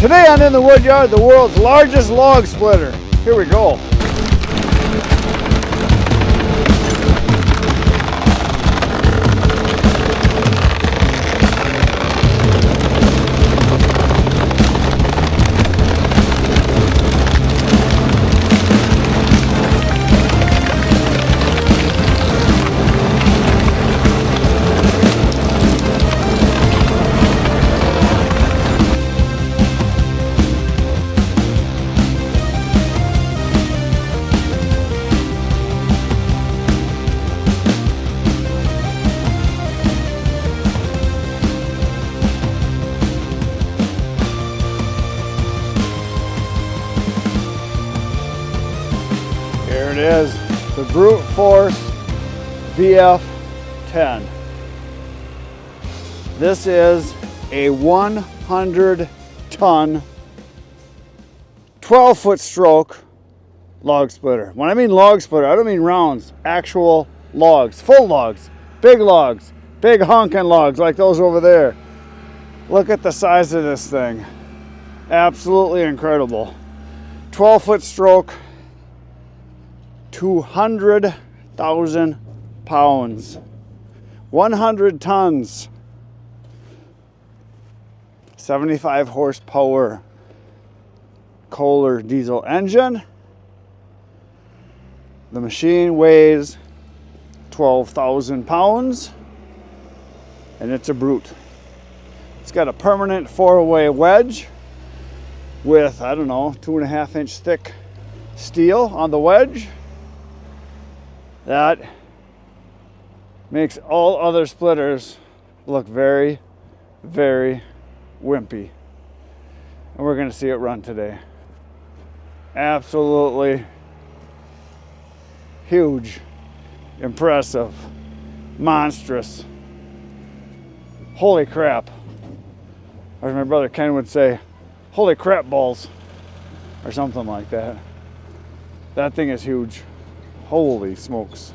Today on In the Woodyard, the world's largest log splitter. Here we go. Here it is, the Brute Force VF10. This is a 100-ton, 12-foot stroke log splitter. When I mean log splitter, I don't mean rounds, actual logs, full logs, big honking logs like those over there. Look at the size of this thing. Absolutely incredible. 12-foot stroke. 200,000 pounds, 100 tons, 75 horsepower Kohler diesel engine. The machine weighs 12,000 pounds and it's a Brute. It's got a permanent 4-way wedge with, I don't know, 2.5 inch thick steel on the wedge. That makes all other splitters look very, very wimpy. And we're going to see it run today. Absolutely huge, impressive, monstrous. Holy crap. Or my brother Ken would say, holy crap balls, or something like that. That thing is huge. Holy smokes.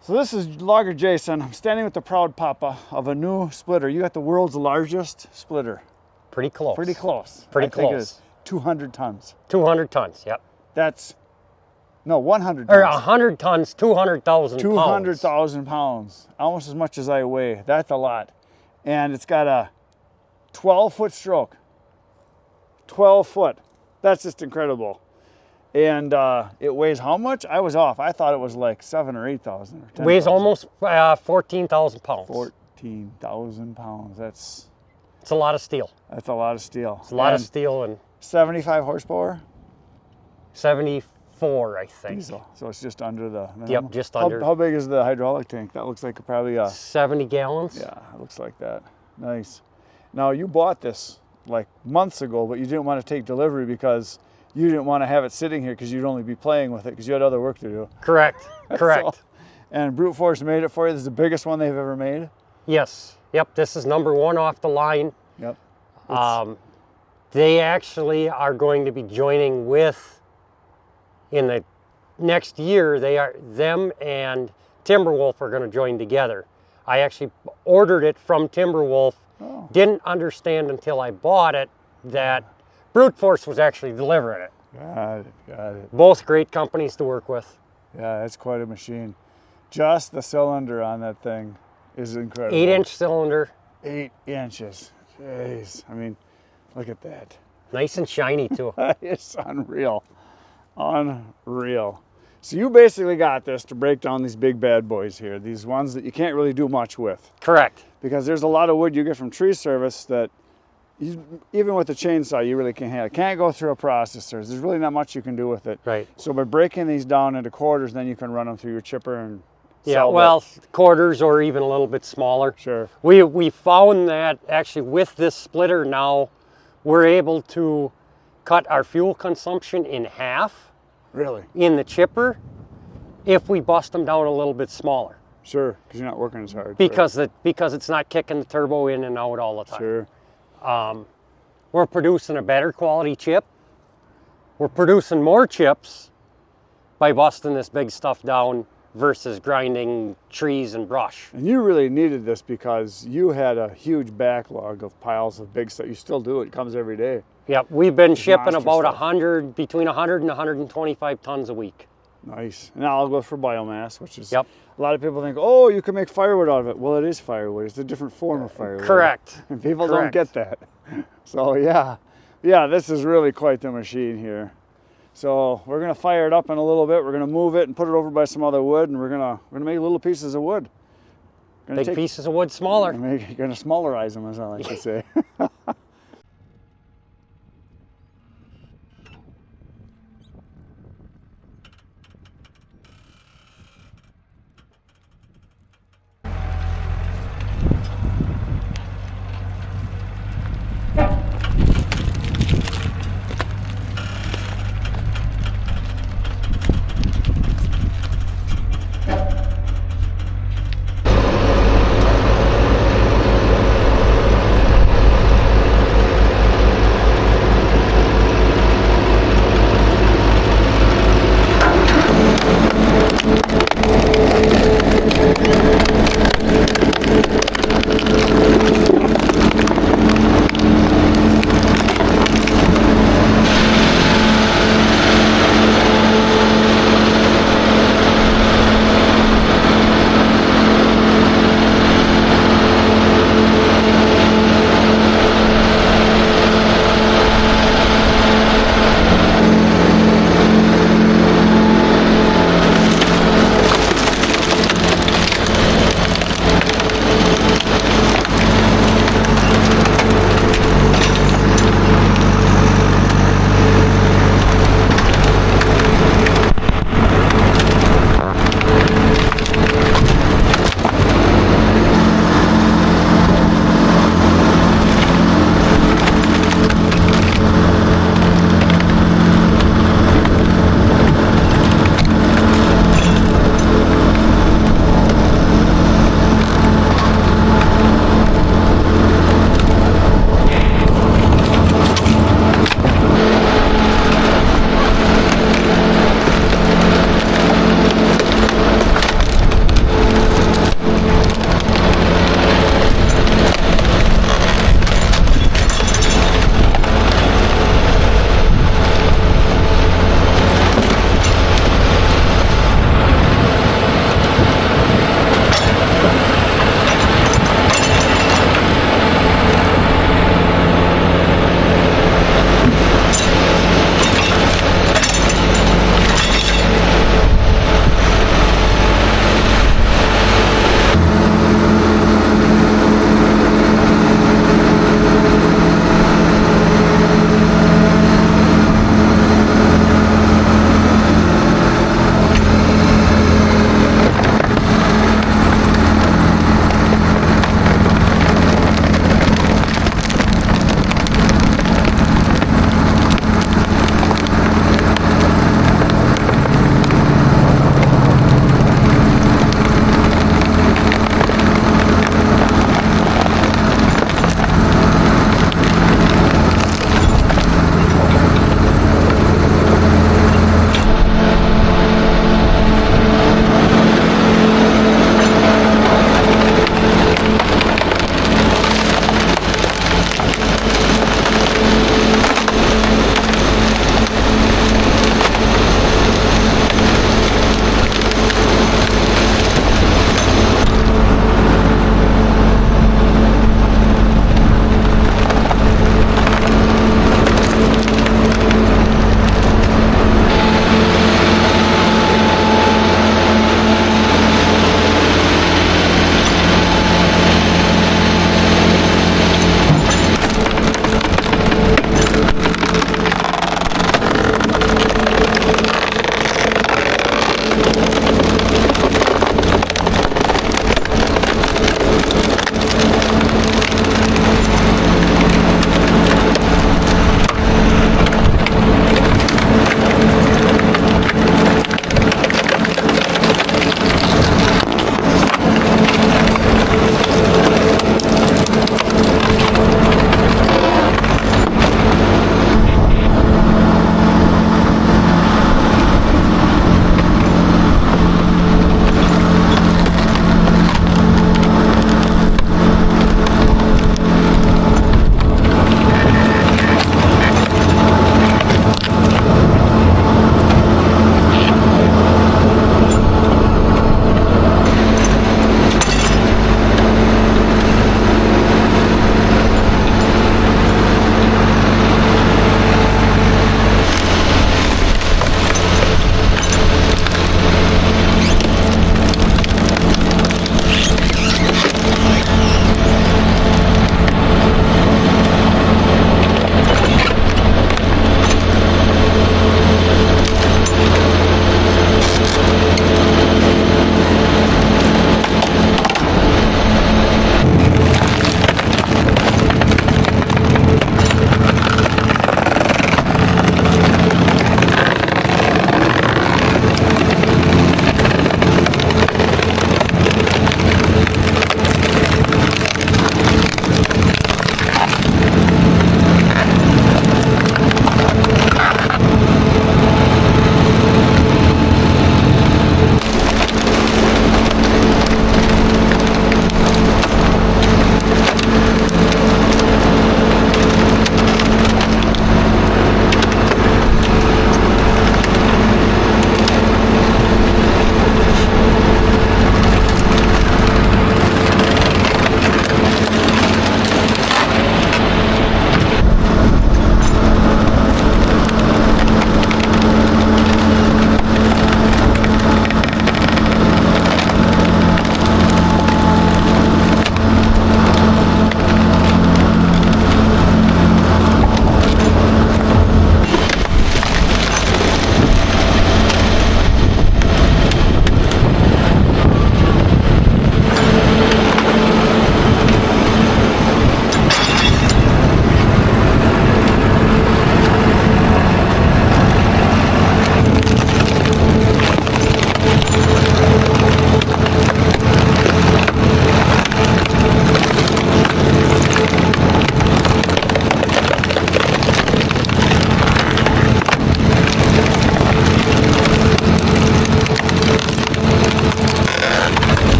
So this is Logger Jason. I'm standing with the proud papa of a new splitter. You got the world's largest splitter. Pretty close. Pretty close. Pretty I close. think it is 200 tons. 200 tons, yep. That's, no, 100 tons. Or 100 tons, 200,000 pounds. 200,000 pounds. Almost as much as I weigh. That's a lot. And it's got a 12-foot stroke. 12 foot. That's just incredible. And it weighs how much? I was off. I thought it was like 7,000 or 8,000 or 10,000. Weighs almost 14,000 pounds. 14,000 pounds. It's a lot of steel. That's a lot of steel. It's a lot of steel. And 75 horsepower? 74, I think. Diesel. So it's just under the minimum. Yep, just under. How big is the hydraulic tank? That looks like probably 70 gallons. Yeah, it looks like that. Nice. Now you bought this like months ago, but you didn't want to take delivery because you didn't want to have it sitting here because you'd only be playing with it because you had other work to do. Correct, correct. So, and Brute Force made it for you. This is the biggest one they've ever made? Yes, yep, this is #1 off the line. Yep. They actually are going to be joining with, in the next year, them and Timberwolf are going to join together. I actually ordered it from Timberwolf. Oh. Didn't understand until I bought it that Brute Force was actually delivering it. Got it. Both great companies to work with. Yeah, it's quite a machine. Just the cylinder on that thing is incredible. 8-inch cylinder. 8 inches. Jeez. I mean, look at that. Nice and shiny too. It's unreal. Unreal. So you basically got this to break down these big bad boys here, these ones that you can't really do much with. Correct. Because there's a lot of wood you get from tree service that even with the chainsaw you really can't handle. It can't go through a processor. There's really not much you can do with it. Right. So by breaking these down into quarters, then you can run them through your chipper and yeah, well, quarters or even a little bit smaller. Sure. We found that actually with this splitter now, we're able to cut our fuel consumption in half. Really? In the chipper, if we bust them down a little bit smaller. Sure, because you're not working as hard. Because it's not kicking the turbo in and out all the time. Sure. We're producing a better quality chip. We're producing more chips by busting this big stuff down versus grinding trees and brush. And you really needed this because you had a huge backlog of piles of big stuff. You still do, it comes every day. Yep, we've been shipping monster about stuff. 100, between 100 and 125 tons a week. Nice. And now I'll go for biomass, which is, Yep. a lot of people think, oh, you can make firewood out of it. Well, it is firewood. It's a different form of firewood. Correct. And people Correct. don't get that. So yeah, this is really quite the machine here. So we're gonna fire it up in a little bit. We're gonna move it and put it over by some other wood, and we're gonna make little pieces of wood. Big pieces of wood smaller. You're gonna smallerize them, as I like to say.